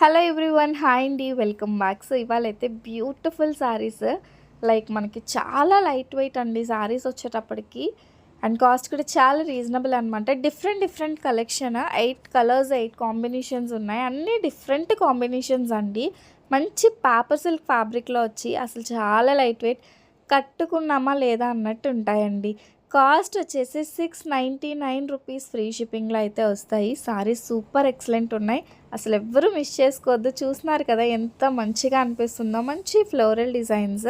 Hello everyone, hi అండి, welcome back. So ఇవాళ అయితే బ్యూటిఫుల్ శారీస్, లైక్ మనకి చాలా లైట్ వెయిట్ అండి శారీస్ వచ్చేటప్పటికి. అండ్ కాస్ట్ కూడా చాలా రీజనబుల్ అనమాట. డిఫరెంట్ కలెక్షన్, 8 కలర్స్ 8 కాంబినేషన్స్ ఉన్నాయి. అన్నీ డిఫరెంట్ కాంబినేషన్స్ అండి. మంచి పేపర్ సిల్క్ ఫ్యాబ్రిక్లో వచ్చి అసలు చాలా లైట్ వెయిట్, కట్టుకున్నామా లేదా అన్నట్టు ఉంటాయండి. కాస్ట్ వచ్చేసి 699 రూపీస్ ఫ్రీ షిప్పింగ్లో అయితే వస్తాయి. సారీస్ సూపర్ ఎక్సలెంట్ ఉన్నాయి, అసలు ఎవ్వరూ మిస్ చేసుకోవద్దు. చూస్తున్నారు కదా ఎంత మంచిగా అనిపిస్తుందో, మంచి ఫ్లోరల్ డిజైన్స్,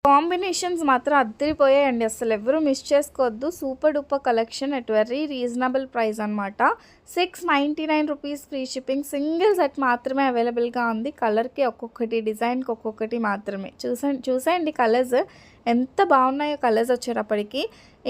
కాంబినేషన్స్ మాత్రం అద్దరిపోయాయండి. అసలు ఎవరు మిస్ చేసుకోవద్దు. Super duper collection at very reasonable price అనమాట. 699 rupees free shipping. Single set మాత్రమే అవైలబుల్గా ఉంది. కలర్కి ఒక్కొక్కటి, డిజైన్కి ఒక్కొక్కటి మాత్రమే. చూసేయండి కలర్స్ ఎంత బాగున్నాయో కలర్స్ వచ్చేటప్పటికి.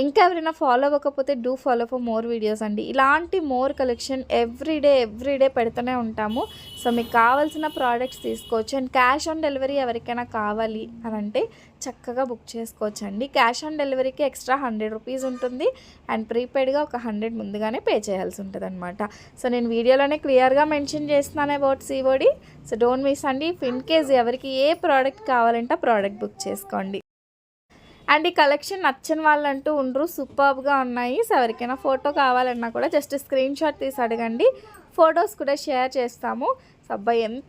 ఇంకా ఎవరైనా ఫాలో అవ్వకపోతే do follow for more videos అండి. ఇలాంటి మోర్ కలెక్షన్ ఎవ్రీడే పెడుతూనే ఉంటాము. సో మీకు కావాల్సిన ప్రోడక్ట్స్ తీసుకోవచ్చు. అండ్ క్యాష్ ఆన్ డెలివరీ ఎవరికైనా కావాలి అని అంటే చక్కగా బుక్ చేసుకోవచ్చు అండి. క్యాష్ ఆన్ డెలివరీకి ఎక్స్ట్రా 100 రూపీస్ ఉంటుంది. అండ్ ప్రీపెయిడ్గా ఒక 100 ముందుగానే పే చేయాల్సి ఉంటుంది అనమాట. సో నేను వీడియోలోనే క్లియర్గా మెన్షన్ చేస్తున్నాను about COD. So don't miss అండి. ఇన్ కేస్ ఎవరికి ఏ ప్రోడక్ట్ కావాలంటే ఆ ప్రోడక్ట్ బుక్ చేసుకోండి. అండ్ ఈ కలెక్షన్ నచ్చని వాళ్ళంటూ ఉండరు, సూపర్గా ఉన్నాయి. సో ఎవరికైనా ఫోటో కావాలన్నా కూడా జస్ట్ స్క్రీన్ షాట్ తీసి అడగండి, ఫొటోస్ కూడా షేర్ చేస్తాము. సో అబ్బాయి ఎంత